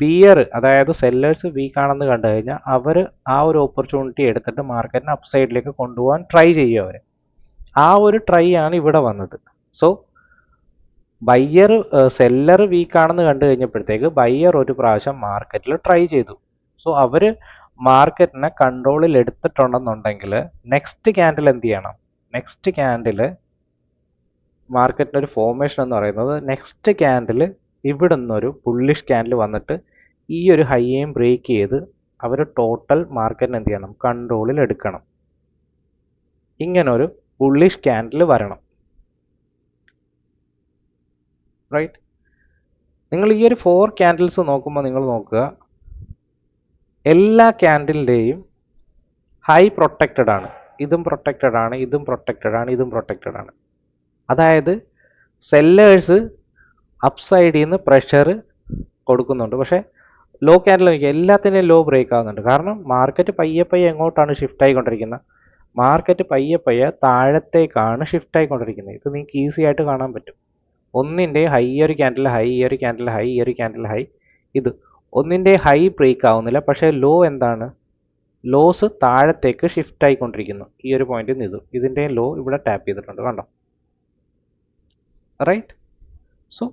ബിയർ, അതായത് സെല്ലേഴ്സ് വീക്ക് ആണെന്ന് കണ്ടു കഴിഞ്ഞാൽ അവർ ആ ഒരു ഓപ്പർച്യൂണിറ്റി എടുത്തിട്ട് മാർക്കറ്റിനെ അപ്സൈഡിലേക്ക് കൊണ്ടുപോകാൻ ട്രൈ ചെയ്യും. അവർ ആ ഒരു ട്രൈ ആണ് ഇവിടെ വന്നത്. സോ ബയ്യർ സെല്ലർ വീക്ക് ആണെന്ന് കണ്ടു കഴിഞ്ഞപ്പോഴത്തേക്ക് ബയ്യർ ഒരു പ്രാവശ്യം മാർക്കറ്റിൽ ട്രൈ ചെയ്തു. സോ അവർ മാർക്കറ്റിനെ കൺട്രോളിൽ എടുത്തിട്ടുണ്ടെന്നുണ്ടെങ്കിൽ നെക്സ്റ്റ് ക്യാൻഡിൽ എന്ത് ചെയ്യണം? നെക്സ്റ്റ് ക്യാൻഡിൽ മാർക്കറ്റിൻ്റെ ഒരു ഫോർമേഷൻ എന്ന് പറയുന്നത് നെക്സ്റ്റ് ക്യാൻഡിൽ ഇവിടെ നിന്നൊരു ബുള്ളിഷ് ക്യാൻഡിൽ വന്നിട്ട് ഈ ഒരു ഹൈയേയും ബ്രേക്ക് ചെയ്ത് അവർ ടോട്ടൽ മാർക്കറ്റിന് എന്ത് ചെയ്യണം? കൺട്രോളിൽ എടുക്കണം. ഇങ്ങനൊരു ബുള്ളിഷ് ക്യാൻഡിൽ വരണം. റൈറ്റ്? നിങ്ങൾ ഈ ഒരു 4 ക്യാൻഡിൽസ് നോക്കുമ്പോൾ നിങ്ങൾ നോക്കുക, എല്ലാ ക്യാൻഡിലിൻ്റെയും ഹൈ പ്രൊട്ടക്റ്റഡ് ആണ്. ഇതും പ്രൊട്ടക്റ്റഡ് ആണ്, ഇതും പ്രൊട്ടക്റ്റഡ് ആണ്, ഇതും പ്രൊട്ടക്റ്റഡ് ആണ്. അതായത് സെല്ലേഴ്സ് അപ്സൈഡിൽ നിന്ന് പ്രഷർ കൊടുക്കുന്നുണ്ട്. പക്ഷേ ലോ ക്യാൻഡിൽ എല്ലാത്തിൻ്റെയും ലോ ബ്രേക്ക് ആകുന്നുണ്ട്. കാരണം മാർക്കറ്റ് പയ്യെ എങ്ങോട്ടാണ് ഷിഫ്റ്റ് ആയിക്കൊണ്ടിരിക്കുന്നത്? മാർക്കറ്റ് പയ്യെ താഴത്തേക്കാണ് ഷിഫ്റ്റ് ആയിക്കൊണ്ടിരിക്കുന്നത്. ഇത് നിങ്ങൾക്ക് ഈസി ആയിട്ട് കാണാൻ പറ്റും. ഒന്നിൻ്റെ ഹൈ, ഒരു ക്യാൻഡിൽ ഹൈ, ഒരു ക്യാൻഡിൽ ഹൈ, ഒരു ക്യാൻഡിൽ ഹൈ. ഇത് ഒന്നിൻ്റെ ഹൈ ബ്രേക്ക് ആവുന്നില്ല, പക്ഷേ ലോ എന്താണ്? ലോസ് താഴത്തേക്ക് ഷിഫ്റ്റ് ആയിക്കൊണ്ടിരിക്കുന്നു. ഈ ഒരു പോയിന്റിൽ നിന്ന് ഇതിൻ്റെ ലോ ഇവിടെ ടാപ്പ് ചെയ്തിട്ടുണ്ട്, കണ്ടോ? റൈറ്റ്? സോ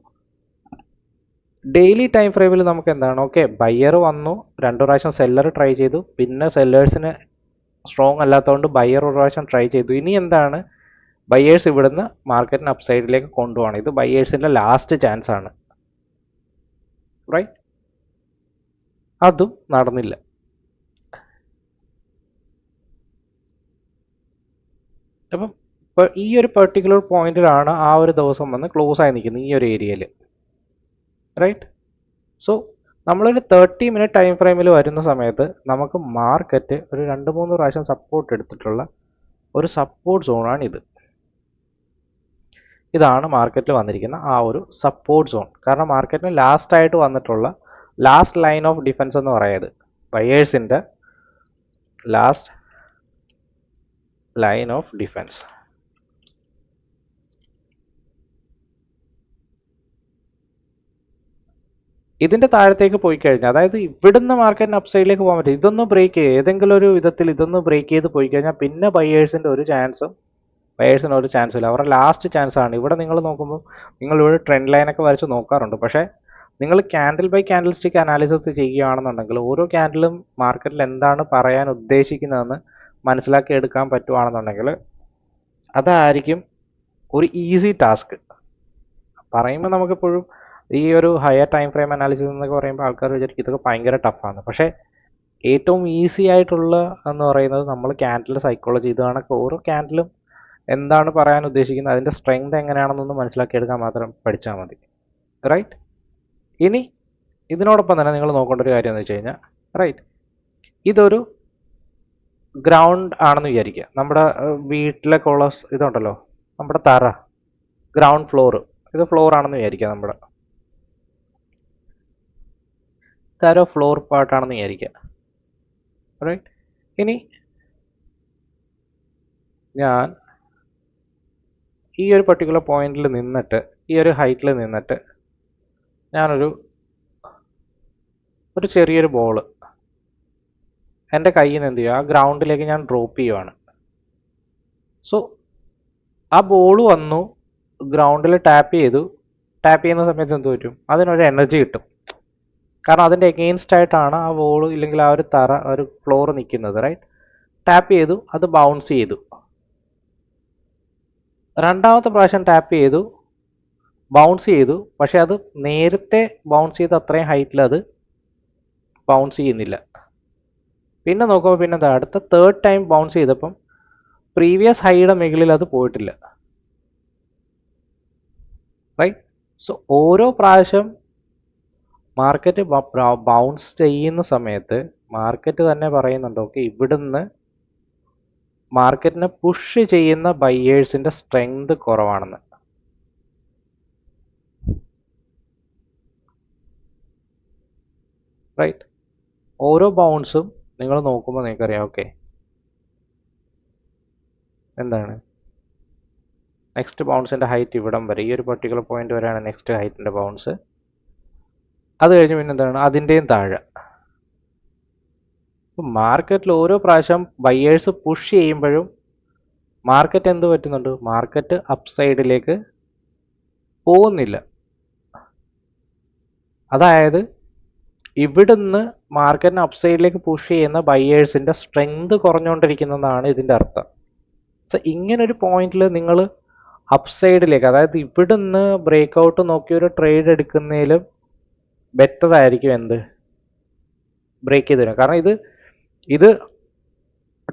ഡെയിലി ടൈം ഫ്രെയിമിൽ നമുക്ക് എന്താണ്? ഓക്കെ, ബയ്യർ വന്നു, 2 പ്രാവശ്യം സെല്ലർ ട്രൈ ചെയ്തു, പിന്നെ സെല്ലേഴ്സിന് സ്ട്രോങ് അല്ലാത്തതുകൊണ്ട് ബയ്യർ ഒരു പ്രാവശ്യം ട്രൈ ചെയ്തു. ഇനി എന്താണ്? ബയ്യേഴ്സ് ഇവിടുന്ന് മാർക്കറ്റിന് അപ്സൈഡിലേക്ക് കൊണ്ടുപോകണം. ഇത് ബയ്യേഴ്സിൻ്റെ ലാസ്റ്റ് ചാൻസ് ആണ്. റൈറ്റ്? അതും നടന്നില്ല. അപ്പം ഈ ഒരു പെർട്ടിക്കുലർ പോയിന്റിലാണ് ആ ഒരു ദിവസം വന്ന് ക്ലോസ് ആയി നിൽക്കുന്നത്, ഈ ഒരു ഏരിയയിൽ. റൈറ്റ്? സോ നമ്മളൊരു 30 മിനിറ്റ് ടൈം ഫ്രെയിമിൽ വരുന്ന സമയത്ത് നമുക്ക് മാർക്കറ്റ് ഒരു 2-3 പ്രാവശ്യം സപ്പോർട്ട് എടുത്തിട്ടുള്ള ഒരു സപ്പോർട്ട് സോണാണിത്. ഇതാണ് മാർക്കറ്റിൽ വന്നിരിക്കുന്ന ആ ഒരു സപ്പോർട്ട് സോൺ. കാരണം മാർക്കറ്റിന് ലാസ്റ്റ് ആയിട്ട് വന്നിട്ടുള്ള ലാസ്റ്റ് ലൈൻ ഓഫ് ഡിഫൻസ് എന്ന് പറയുന്നത് ബയേഴ്സിൻ്റെ ലാസ്റ്റ് ലൈൻ ഓഫ് ഡിഫൻസ്. ഇതിൻ്റെ താഴത്തേക്ക് പോയി കഴിഞ്ഞാൽ, അതായത് ഇവിടുന്ന് മാർക്കറ്റിന് അപ്സൈഡിലേക്ക് പോകാൻ പറ്റും. ഇതൊന്ന് ബ്രേക്ക് ചെയ്ത് ഏതെങ്കിലും ഒരു വിധത്തിൽ ഇതൊന്ന് ബ്രേക്ക് ചെയ്ത് പോയി കഴിഞ്ഞാൽ പിന്നെ ബയേഴ്സിന് ഒരു ചാൻസും ഇല്ല. അവരുടെ ലാസ്റ്റ് ചാൻസ് ആണ്. ഇവിടെ നിങ്ങൾ നോക്കുമ്പോൾ നിങ്ങൾ ഇവിടെ ട്രെൻഡ് ലൈനൊക്കെ വരച്ച് നോക്കാറുണ്ട്. പക്ഷേ നിങ്ങൾ candle by candle stick analysis ചെയ്യുകയാണെന്നുണ്ടെങ്കിൽ ഓരോ ക്യാൻഡിലും മാർക്കറ്റിൽ എന്താണ് പറയാൻ ഉദ്ദേശിക്കുന്നതെന്ന് മനസ്സിലാക്കി എടുക്കാൻ പറ്റുവാണെന്നുണ്ടെങ്കിൽ അതായിരിക്കും ഒരു ഈസി ടാസ്ക്. പറയുമ്പോൾ നമുക്കെപ്പോഴും ഈ ഒരു ഹയർ ടൈം ഫ്രെയിം അനാലിസിസ് എന്നൊക്കെ പറയുമ്പോൾ ആൾക്കാർ വിചാരിക്കും ഇതൊക്കെ ഭയങ്കര ടഫാണ്. പക്ഷേ ഏറ്റവും ഈസി ആയിട്ടുള്ള എന്ന് പറയുന്നത് നമ്മൾ ക്യാൻഡിൽ സൈക്കോളജി, ഇത് കണക്ക് ഓരോ ക്യാൻഡിലും എന്താണ് പറയാൻ ഉദ്ദേശിക്കുന്നത്, അതിൻ്റെ സ്ട്രെങ്ത് എങ്ങനെയാണെന്നൊന്ന് മനസ്സിലാക്കിയെടുക്കാൻ മാത്രം പഠിച്ചാൽ മതി. റൈറ്റ്? ഇനി ഇതിനോടൊപ്പം തന്നെ നിങ്ങൾ നോക്കേണ്ട ഒരു കാര്യം എന്ന് വെച്ച് കഴിഞ്ഞാൽ, റൈറ്റ്, ഇതൊരു ഗ്രൗണ്ട് ആണെന്ന് വിചാരിക്കുക. നമ്മുടെ വീട്ടിലൊക്കെ ഉള്ള ഇതുണ്ടല്ലോ, നമ്മുടെ തറ, ഗ്രൗണ്ട് ഫ്ലോർ, ഇത് ഫ്ലോർ ആണെന്ന് വിചാരിക്കുക. നമ്മുടെ തറ ഫ്ലോർ പാർട്ടാണെന്ന് വിചാരിക്കുക. റൈറ്റ്? ഇനി ഞാൻ ഈ ഒരു പർട്ടിക്കുലർ പോയിന്റിൽ നിന്നിട്ട്, ഈ ഒരു ഹൈറ്റിൽ നിന്നിട്ട് ഞാനൊരു ചെറിയൊരു ബോൾ എൻ്റെ കയ്യിൽ നിന്ന് എന്ത് ചെയ്യുക, ആ ഗ്രൗണ്ടിലേക്ക് ഞാൻ ഡ്രോപ്പ് ചെയ്യുവാണ്. സോ ആ ബോൾ വന്നു, ഗ്രൗണ്ടിൽ ടാപ്പ് ചെയ്യുന്ന സമയത്ത് എന്ത് പറ്റും? അതിനൊരു എനർജി കിട്ടും. കാരണം അതിൻ്റെ എഗെയിൻസ്റ്റ് ആയിട്ടാണ് ആ ബോൾ ഇല്ലെങ്കിൽ ആ ഒരു തറ, ഒരു ഫ്ലോർ നിൽക്കുന്നത്. റൈറ്റ്? ടാപ്പ് ചെയ്തു, അത് ബൗൺസ് ചെയ്തു. രണ്ടാമത്തെ പ്രാവശ്യം ടാപ്പ് ചെയ്തു, ബൗൺസ് ചെയ്തു. പക്ഷെ അത് നേരത്തെ ബൗൺസ് ചെയ്ത് അത്രയും ഹൈറ്റിൽ അത് ബൗൺസ് ചെയ്യുന്നില്ല. പിന്നെ നോക്കുമ്പോൾ പിന്നെ എന്താ, അടുത്ത തേർഡ് ടൈം ബൗൺസ് ചെയ്തപ്പം പ്രീവിയസ് ഹൈയുടെ മുകളിൽ അത് പോയിട്ടില്ല. റൈറ്റ്. സോ ഓരോ പ്രാവശ്യം മാർക്കറ്റ് ബൗൺസ് ചെയ്യുന്ന സമയത്ത് മാർക്കറ്റ് തന്നെ പറയുന്നുണ്ട് ഓക്കെ ഇവിടുന്ന് മാർക്കറ്റിനെ പുഷ് ചെയ്യുന്ന ബയ്യേഴ്സിന്റെ സ്ട്രെങ്ത് കുറവാണെന്ന്. റൈറ്റ്. ഓരോ ബൗൺസും നിങ്ങൾ നോക്കുമ്പോൾ നിങ്ങൾക്കറിയാം ഓക്കെ എന്താണ് നെക്സ്റ്റ് ബൗൺസിന്റെ ഹൈറ്റ് ഇവിടം വരെ ഈ ഒരു പർട്ടിക്കുലർ പോയിന്റ് വരെയാണ് നെക്സ്റ്റ് ഹൈറ്റിന്റെ ബൗൺസ്. അത് കഴിഞ്ഞ് പിന്നെ എന്താണ് അതിൻ്റെയും താഴെ. മാർക്കറ്റിൽ ഓരോ പ്രാവശ്യം ബയ്യേഴ്സ് പുഷ് ചെയ്യുമ്പോഴും മാർക്കറ്റ് എന്ത് പറ്റുന്നുണ്ട്, മാർക്കറ്റ് അപ്സൈഡിലേക്ക് പോകുന്നില്ല. അതായത് ഇവിടുന്ന് മാർക്കറ്റിന് അപ്സൈഡിലേക്ക് പുഷ് ചെയ്യുന്ന ബയ്യേഴ്സിന്റെ സ്ട്രെങ്ത് കുറഞ്ഞുകൊണ്ടിരിക്കുന്നതാണ് ഇതിന്റെ അർത്ഥം. സോ ഇങ്ങനൊരു പോയിന്റിൽ നിങ്ങൾ അപ്സൈഡിലേക്ക്, അതായത് ഇവിടുന്ന് ബ്രേക്ക് ഔട്ട് നോക്കി ഒരു ട്രേഡ് എടുക്കുന്നതിലും ബെറ്റർ ആയിരിക്കും എന്ത് ബ്രേക്ക് ചെയ്ത് തരും. കാരണം ഇത്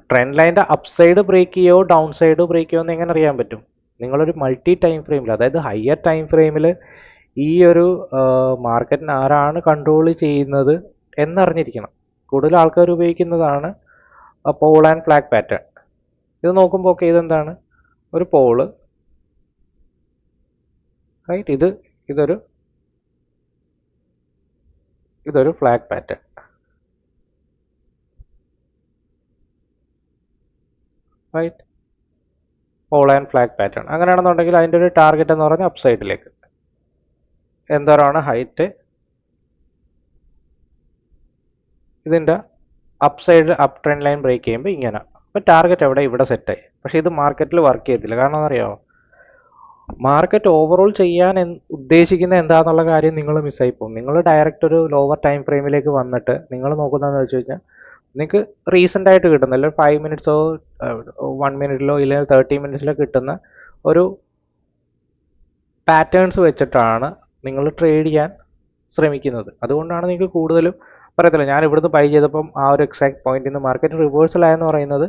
ട്രെൻഡ് ലൈൻ്റെ അപ്സൈഡ് ബ്രേക്ക് ചെയ്യോ ഡൗൺ സൈഡ് ബ്രേക്ക് ചെയ്യോ എന്ന് എങ്ങനെ അറിയാൻ പറ്റും? നിങ്ങളൊരു മൾട്ടി ടൈം ഫ്രെയിമിൽ, അതായത് ഹയർ ടൈം ഫ്രെയിമിൽ ഈ ഒരു മാർക്കറ്റിന് ആരാണ് കൺട്രോൾ ചെയ്യുന്നത് എന്നറിഞ്ഞിരിക്കണം. കൂടുതൽ ആൾക്കാർ ഉപയോഗിക്കുന്നതാണ് പോൾ ആൻഡ് ഫ്ലാഗ് പാറ്റേൺ. ഇത് നോക്കുമ്പോൾ ഒക്കെ ഇതെന്താണ് ഒരു പോള്, റൈറ്റ്. ഇതൊരു flag pattern, right. Pole and flag pattern. അങ്ങനെയാണെന്നുണ്ടെങ്കിൽ അതിൻ്റെ ഒരു ടാർഗറ്റ് എന്ന് പറഞ്ഞാൽ അപ്സൈഡിലേക്ക് എന്തോരാണ് ഹൈറ്റ്, ഇതിൻ്റെ upside up trend line break ചെയ്യുമ്പോൾ ഇങ്ങനെ. അപ്പോൾ ടാർഗറ്റ് എവിടെ ഇവിടെ സെറ്റായി. പക്ഷേ ഇത് മാർക്കറ്റിൽ വർക്ക് ചെയ്തില്ല. കാരണം എന്നറിയാമോ, മാർക്കറ്റ് ഓവറോൾ ചെയ്യാൻ ഉദ്ദേശിക്കുന്ന എന്താണെന്നുള്ള കാര്യം നിങ്ങൾ മിസ്സായി പോകും. നിങ്ങൾ ഡയറക്റ്റ് ഒരു ലോവർ ടൈം ഫ്രെയിമിലേക്ക് വന്നിട്ട് നിങ്ങൾ നോക്കുന്നതെന്ന് വെച്ച് കഴിഞ്ഞാൽ നിങ്ങൾക്ക് റീസെൻ്റ് ആയിട്ട് കിട്ടുന്ന, അല്ലെങ്കിൽ 5 മിനിറ്റ്സോ 1 മിനിറ്റിലോ ഇല്ലെങ്കിൽ 30 മിനിറ്റ്സിലോ കിട്ടുന്ന ഒരു പാറ്റേൺസ് വെച്ചിട്ടാണ് നിങ്ങൾ ട്രേഡ് ചെയ്യാൻ ശ്രമിക്കുന്നത്. അതുകൊണ്ടാണ് നിങ്ങൾക്ക് കൂടുതലും പറയത്തില്ല, ഞാൻ ഇവിടുന്ന് ബൈ ചെയ്തപ്പം ആ ഒരു എക്സാക്ട് പോയിന്റിൽ നിന്ന് മാർക്കറ്റ് റിവേഴ്സൽ ആയെന്ന് പറയുന്നത്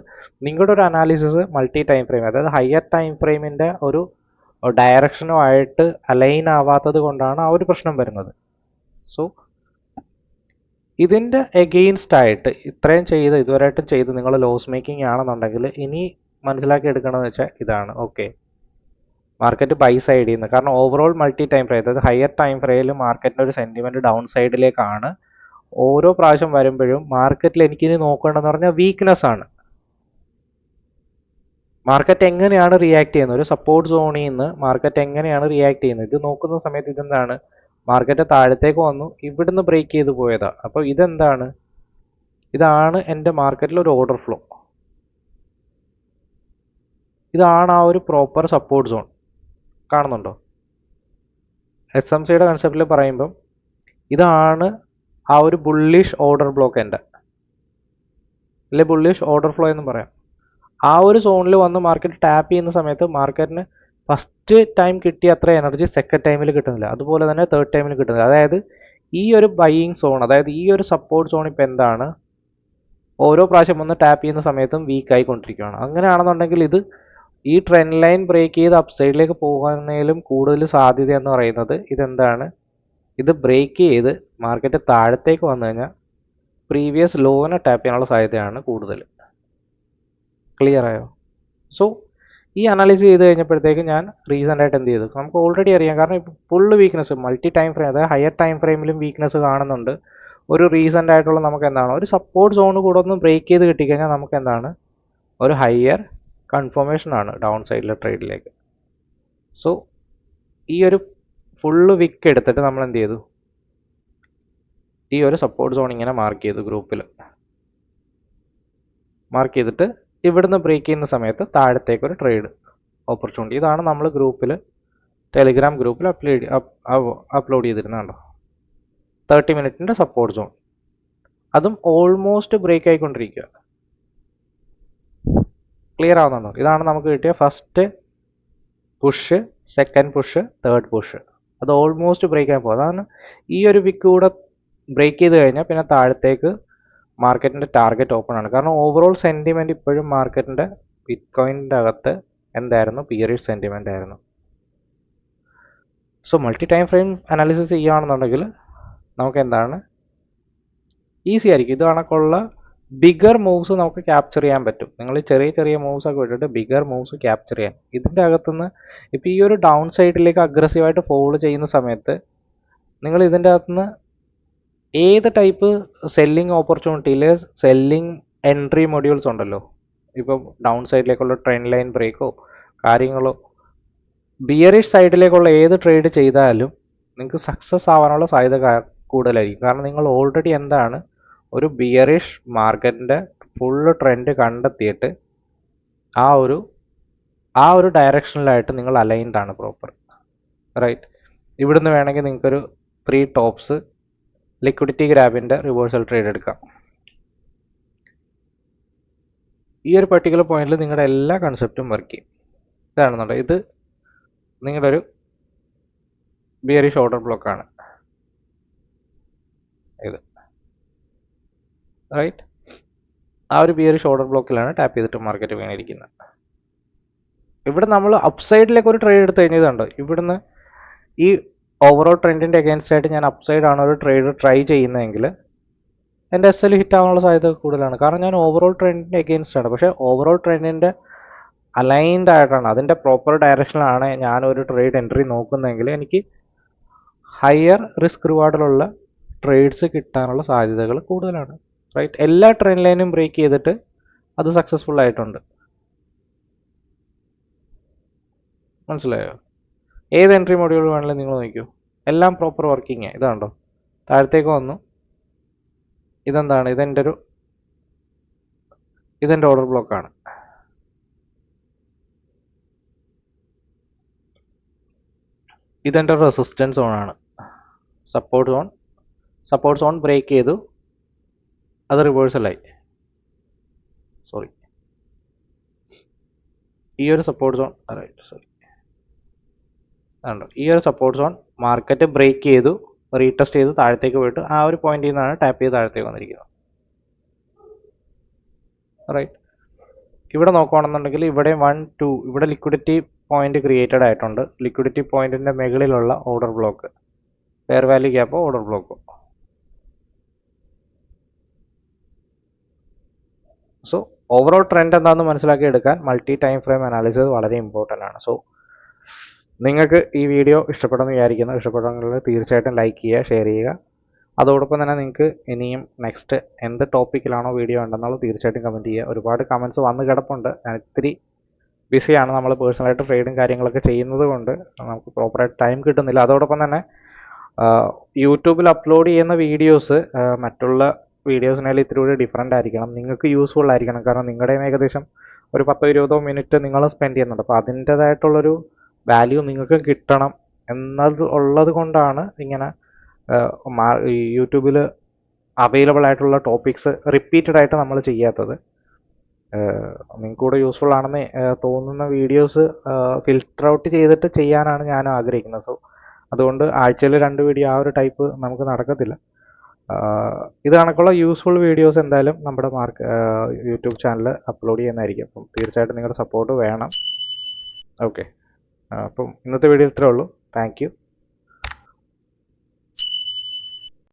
നിങ്ങളുടെ ഒരു അനാലിസിസ് മൾട്ടി ടൈം ഫ്രെയിം, അതായത് ഹയർ ടൈം ഫ്രെയിമിൻ്റെ ഒരു ഡയറക്ഷനുമായിട്ട് അലൈൻ ആവാത്തത് കൊണ്ടാണ് ആ ഒരു പ്രശ്നം വരുന്നത്. സോ ഇതിൻ്റെ എഗെയിൻസ്റ്റ് ആയിട്ട് ഇത്രയും ഇതുവരെയായിട്ടും ചെയ്ത് നിങ്ങൾ ലോസ് മേക്കിംഗ് ആണെന്നുണ്ടെങ്കിൽ ഇനി മനസ്സിലാക്കി എടുക്കണമെന്ന് വെച്ചാൽ ഇതാണ്. ഓക്കെ, മാർക്കറ്റ് ബൈ സൈഡിൽ നിന്ന്, കാരണം ഓവറോൾ മൾട്ടി ടൈം ഫ്രെയിം, അതായത് ഹയർ ടൈം ഫ്രെയിമിൽ മാർക്കറ്റിൻ്റെ ഒരു സെൻറ്റിമെൻറ്റ് ഡൗൺ സൈഡിലേക്കാണ്. ഓരോ പ്രാവശ്യം വരുമ്പോഴും മാർക്കറ്റിൽ എനിക്കിനി നോക്കേണ്ടതെന്ന് പറഞ്ഞാൽ വീക്ക്നെസ് ആണ്. മാർക്കറ്റ് എങ്ങനെയാണ് റിയാക്ട് ചെയ്യുന്നത്, ഒരു സപ്പോർട്ട് സോണിൽ നിന്ന് മാർക്കറ്റ് എങ്ങനെയാണ് റിയാക്ട് ചെയ്യുന്നത്. ഇത് നോക്കുന്ന സമയത്ത് ഇതെന്താണ്, മാർക്കറ്റ് താഴത്തേക്ക് വന്നു, ഇവിടുന്ന് ബ്രേക്ക് ചെയ്ത് പോയതാണ്. അപ്പോൾ ഇതെന്താണ്, ഇതാണ് എൻ്റെ മാർക്കറ്റിൽ ഒരു ഓർഡർ ഫ്ലോ, ഇതാണ് ആ ഒരു പ്രോപ്പർ സപ്പോർട്ട് സോൺ. കാണുന്നുണ്ടോ? SMCയുടെ കൺസെപ്റ്റിൽ പറയുമ്പം ഇതാണ് ആ ഒരു ബുള്ളിഷ് ഓർഡർ ബ്ലോക്ക് എൻ്റെ, അല്ലെ ബുള്ളിഷ് ഓർഡർ ഫ്ലോ എന്ന് പറയാം. ആ ഒരു സോണിൽ വന്ന് മാർക്കറ്റ് ടാപ്പ് ചെയ്യുന്ന സമയത്ത് മാർക്കറ്റിന് ഫസ്റ്റ് ടൈം കിട്ടിയ അത്ര എനർജി സെക്കൻഡ് ടൈമിൽ കിട്ടുന്നില്ല, അതുപോലെ തന്നെ തേർഡ് ടൈമിൽ കിട്ടുന്നില്ല. അതായത് ഈ ഒരു ബൈയിങ് സോൺ, അതായത് ഈ ഒരു സപ്പോർട്ട് സോൺ ഇപ്പോൾ എന്താണ്, ഓരോ പ്രാവശ്യം വന്ന് ടാപ്പ് ചെയ്യുന്ന സമയത്തും വീക്ക് ആയിക്കൊണ്ടിരിക്കുകയാണ്. അങ്ങനെയാണെന്നുണ്ടെങ്കിൽ ഇത് ഈ ട്രെൻഡ് ലൈൻ ബ്രേക്ക് ചെയ്ത് അപ്സൈഡിലേക്ക് പോകുന്നതിലും കൂടുതൽ സാധ്യത എന്ന് പറയുന്നത് ഇതെന്താണ്, ഇത് ബ്രേക്ക് ചെയ്ത് മാർക്കറ്റ് താഴത്തേക്ക് വന്നു കഴിഞ്ഞാൽ പ്രീവിയസ് ലോനെ ടാപ്പ് ചെയ്യാനുള്ള സാധ്യതയാണ് കൂടുതൽ. ക്ലിയർ ആയോ? സോ ഈ അനാലിസിസ് ചെയ്ത് കഴിഞ്ഞപ്പോഴത്തേക്ക് ഞാൻ റീസെൻ്റ് ആയിട്ട് എന്ത് ചെയ്തു, നമുക്ക് ഓൾറെഡി അറിയാം. കാരണം ഇപ്പോൾ full weakness multi time frame, അതായത് ഹയർ ടൈം ഫ്രെയിമിലും വീക്ക്നെസ് കാണുന്നുണ്ട്. ഒരു റീസെൻ്റ് ആയിട്ടുള്ള നമുക്ക് എന്താണ്, ഒരു സപ്പോർട്ട് സോൺ കൂടെ ഒന്ന് ബ്രേക്ക് ചെയ്ത് കിട്ടിക്കഴിഞ്ഞാൽ നമുക്ക് എന്താണ്, ഒരു ഹയർ കൺഫർമേഷൻ ആണ് ഡൗൺ സൈഡിലെ ട്രേഡിലേക്ക്. സോ ഈ ഒരു ഫുള്ള് വിക്ക് എടുത്തിട്ട് നമ്മൾ എന്ത് ചെയ്തു, ഈ ഒരു സപ്പോർട്ട് സോൺ ഇങ്ങനെ മാർക്ക് ചെയ്തു, ഗ്രൂപ്പിൽ മാർക്ക് ചെയ്തിട്ട് ഇവിടുന്ന് ബ്രേക്ക് ചെയ്യുന്ന സമയത്ത് താഴത്തേക്ക് ഒരു ട്രേഡ് ഓപ്പർച്യൂണിറ്റി. ഇതാണ് നമ്മൾ ഗ്രൂപ്പിൽ, ടെലിഗ്രാം ഗ്രൂപ്പിൽ അപ്ലോഡ് ചെയ്തിരുന്നത്. കണ്ടോ, 30 മിനിറ്റിൻ്റെ സപ്പോർട്ട് സോൺ, അതും ഓൾമോസ്റ്റ് ബ്രേക്ക് ആയിക്കൊണ്ടിരിക്കുക. ക്ലിയർ ആവുന്നുണ്ടോ? ഇതാണ് നമുക്ക് കിട്ടിയ first push, second push, third push. അത് ഓൾമോസ്റ്റ് ബ്രേക്ക് ആയി പോകും. അതാണ് ഈ ഒരു വിക്ക് കൂടെ ബ്രേക്ക് ചെയ്ത് കഴിഞ്ഞാൽ പിന്നെ താഴത്തേക്ക് മാർക്കറ്റിൻ്റെ ടാർഗറ്റ് ഓപ്പൺ ആണ്. കാരണം ഓവറോൾ സെൻറ്റിമെൻറ്റ് ഇപ്പോഴും മാർക്കറ്റിൻ്റെ ബിറ്റ്കോയിൻ്റെ അകത്ത് എന്തായിരുന്നു, ബിയറിഷ് സെൻറ്റിമെൻ്റ് ആയിരുന്നു. So multi time frame analysis ചെയ്യുകയാണെന്നുണ്ടെങ്കിൽ നമുക്ക് എന്താണ് ഈസി ആയിരിക്കും. ഇത് കണക്കുള്ള ബിഗർ മൂവ്സ് നമുക്ക് ക്യാപ്ചർ ചെയ്യാൻ പറ്റും. നിങ്ങൾ ചെറിയ ചെറിയ മൂവ്സ് ഒക്കെ വിട്ടിട്ട് ബിഗർ മൂവ്സ് ക്യാപ്ചർ ചെയ്യാൻ. ഇതിൻ്റെ അകത്തുനിന്ന് ഇപ്പോൾ ഈ ഒരു ഡൗൺ സൈഡിലേക്ക് അഗ്രസീവായിട്ട് ഫോളോ ചെയ്യുന്ന സമയത്ത് നിങ്ങൾ ഇതിൻ്റെ അകത്തുനിന്ന് ഏത് ടൈപ്പ് സെല്ലിംഗ് ഓപ്പർച്യൂണിറ്റിയിൽ സെല്ലിംഗ് എൻട്രി മൊഡ്യൂൾസ് ഉണ്ടല്ലോ, ഇപ്പം ഡൗൺ സൈഡിലേക്കുള്ള ട്രെൻഡ് ലൈൻ ബ്രേക്കോ കാര്യങ്ങളോ ബിയറിഷ് സൈഡിലേക്കുള്ള ഏത് ട്രേഡ് ചെയ്താലും നിങ്ങൾക്ക് സക്സസ് ആവാനുള്ള സാധ്യത കൂടുതലായിരിക്കും. കാരണം നിങ്ങൾ ഓൾറെഡി എന്താണ് ഒരു ബിയറിഷ് മാർക്കറ്റിൻ്റെ ഫുള്ള് ട്രെൻഡ് കണ്ടെത്തിയിട്ട് ആ ഒരു ഡയറക്ഷനിലായിട്ട് നിങ്ങൾ അലൈൻഡ് ആണ് പ്രോപ്പർ, റൈറ്റ്. ഇവിടുന്ന് വേണമെങ്കിൽ നിങ്ങൾക്കൊരു 3 ടോപ്സ് ലിക്വിഡിറ്റി ഗ്രാബിൻ്റെ റിവേഴ്സൽ ട്രേഡ് എടുക്കാം. ഈ ഒരു പർട്ടിക്കുലർ പോയിന്റിൽ നിങ്ങളുടെ എല്ലാ കൺസെപ്റ്റും വർക്ക് ചെയ്യും. ഇതാണെന്നുണ്ട്, ഇത് നിങ്ങളുടെ ഒരു ബിയറിഷ് ഓർഡർ ബ്ലോക്കാണ് ഇത്, റൈറ്റ്. ആ ഒരു ബിയറിഷ് ഓർഡർ ബ്ലോക്കിലാണ് ടാപ്പ് ചെയ്തിട്ട് മാർക്കറ്റ് വീണിരിക്കുന്നത്. ഇവിടെ നമ്മൾ അപ്സൈഡിലേക്ക് ഒരു ട്രേഡ് എടുത്ത് കഴിഞ്ഞതുണ്ട്. ഇവിടുന്ന് ഈ ഓവറോൾ ട്രെൻഡിൻ്റെ അഗേൻസ്റ്റ് ആയിട്ട് ഞാൻ അപ്സൈഡ് ആണ് ഒരു ട്രേഡ് ട്രൈ ചെയ്യുന്നതെങ്കിൽ എൻ്റെ എസ് എൽ ഹിറ്റ് ആവാനുള്ള സാധ്യത കൂടുതലാണ്. കാരണം ഞാൻ ഓവറോൾ ട്രെൻഡിൻ്റെ അഗേൻസ്റ്റ് ആണ്. പക്ഷേ ഓവറോൾ ട്രെൻഡിൻ്റെ അലൈൻഡ് ആയിട്ടാണ്, അതിൻ്റെ പ്രോപ്പർ ഡയറക്ഷനിലാണ് ഞാനൊരു ട്രേഡ് എൻട്രി നോക്കുന്നതെങ്കിൽ എനിക്ക് ഹയർ റിസ്ക് റിവാർഡിലുള്ള ട്രേഡ്സ് കിട്ടാനുള്ള സാധ്യതകൾ കൂടുതലാണ്, റൈറ്റ്. എല്ലാ ട്രെൻഡ് ലൈനും ബ്രേക്ക് ചെയ്തിട്ട് അത് സക്സസ്ഫുൾ ആയിട്ടുണ്ട്. മനസ്സിലായോ? ഏത് എൻട്രി മൊഡ്യൂൾ വേണമെങ്കിലും നിങ്ങൾ നോക്കൂ, എല്ലാം പ്രോപ്പർ വർക്കിംഗ്. ഇതാണ്ടോ താഴത്തേക്ക് വന്നു, ഇതെന്താണ്, ഇതെൻ്റെ ഓർഡർ ബ്ലോക്കാണ്. ഇതെൻ്റെ റെസിസ്റ്റൻസ് സോണാണ്. സപ്പോർട്ട് സോൺ ബ്രേക്ക് ചെയ്തു, അത് റിവേഴ്സലായി. ഈ ഒരു സപ്പോർട്ട് സോൺ ഈ ഒരു സപ്പോർട്ട് സോൺ മാർക്കറ്റ് ബ്രേക്ക് ചെയ്തു, റീടെസ്റ്റ് ചെയ്ത് താഴത്തേക്ക് പോയിട്ട് ആ ഒരു പോയിന്റിൽ നിന്നാണ് ടാപ്പ് ചെയ്ത് താഴത്തേക്ക് വന്നിരിക്കുന്നത്, റൈറ്റ്. ഇവിടെ നോക്കുകയാണെന്നുണ്ടെങ്കിൽ ഇവിടെ 1, 2 ഇവിടെ ലിക്വിഡിറ്റി പോയിന്റ് ക്രിയേറ്റഡ് ആയിട്ടുണ്ട്. ലിക്വിഡിറ്റി പോയിന്റിൻ്റെ മുകളിലുള്ള ഓർഡർ ബ്ലോക്ക്, ഫെയർ വാല്യൂ ഗ്യാപ്പോ ഓർഡർ ബ്ലോക്കോ. സോ ഓവറോൾ ട്രെൻഡ് എന്താണെന്ന് മനസ്സിലാക്കി എടുക്കാൻ മൾട്ടി ടൈം ഫ്രെയിം അനാലിസിസ് വളരെ ഇമ്പോർട്ടൻ്റ് ആണ്. സോ നിങ്ങൾക്ക് ഈ വീഡിയോ ഇഷ്ടപ്പെടുമെന്ന് വിചാരിക്കുന്നു. ഇഷ്ടപ്പെടുമെങ്കിൽ തീർച്ചയായിട്ടും ലൈക്ക് ചെയ്യുക, ഷെയർ ചെയ്യുക. അതോടൊപ്പം തന്നെ നിങ്ങൾക്ക് ഇനിയും നെക്സ്റ്റ് എന്ത് ടോപ്പിക്കിലാണോ വീഡിയോ ഉണ്ടെന്നുള്ളത് തീർച്ചയായിട്ടും കമൻറ്റ് ചെയ്യുക. ഒരുപാട് കമൻറ്റ്സ് വന്ന് കിടപ്പുണ്ട്. ഞാൻ ഇത്തിരി ബിസിയാണ്, നമ്മൾ പേഴ്സണലായിട്ട് ട്രേഡും കാര്യങ്ങളൊക്കെ ചെയ്യുന്നത് കൊണ്ട് നമുക്ക് പ്രോപ്പറായിട്ട് ടൈം കിട്ടുന്നില്ല. അതോടൊപ്പം തന്നെ യൂട്യൂബിൽ അപ്ലോഡ് ചെയ്യുന്ന വീഡിയോസ് മറ്റുള്ള വീഡിയോസിനാലും ഇത്തിരി കൂടി ഡിഫറൻ്റ് ആയിരിക്കണം, നിങ്ങൾക്ക് യൂസ്ഫുൾ ആയിരിക്കണം. കാരണം നിങ്ങളുടെയും ഏകദേശം ഒരു 10-20 മിനിറ്റ് നിങ്ങൾ സ്പെൻഡ് ചെയ്യുന്നുണ്ട്. അപ്പോൾ അതിൻ്റേതായിട്ടുള്ളൊരു വാല്യൂ നിങ്ങൾക്ക് കിട്ടണം ഉള്ളത് കൊണ്ടാണ് ഇങ്ങനെ യൂട്യൂബിൽ അവൈലബിൾ ആയിട്ടുള്ള ടോപ്പിക്സ് റിപ്പീറ്റഡ് ആയിട്ട് നമ്മൾ ചെയ്യാത്തത്. നിങ്ങൾക്ക് കൂടെ യൂസ്ഫുൾ ആണെന്ന് തോന്നുന്ന വീഡിയോസ് ഫിൽറ്റർ ഔട്ട് ചെയ്തിട്ട് ചെയ്യാനാണ് ഞാൻ ആഗ്രഹിക്കുന്നത്. സോ അതുകൊണ്ട് ആഴ്ചയിൽ 2 വീഡിയോ ആ ഒരു ടൈപ്പ് നമുക്ക് നടക്കത്തില്ല. ഇത് കണക്കുള്ള യൂസ്ഫുൾ വീഡിയോസ് എന്തായാലും നമ്മുടെ യൂട്യൂബ് ചാനൽ അപ്ലോഡ് ചെയ്യുന്നതായിരിക്കും. അപ്പം തീർച്ചയായിട്ടും നിങ്ങളുടെ സപ്പോർട്ട് വേണം. ഓക്കെ, അപ്പം ഇന്നത്തെ വീഡിയോ ഇത്രേ ഉള്ളൂ. Thank you.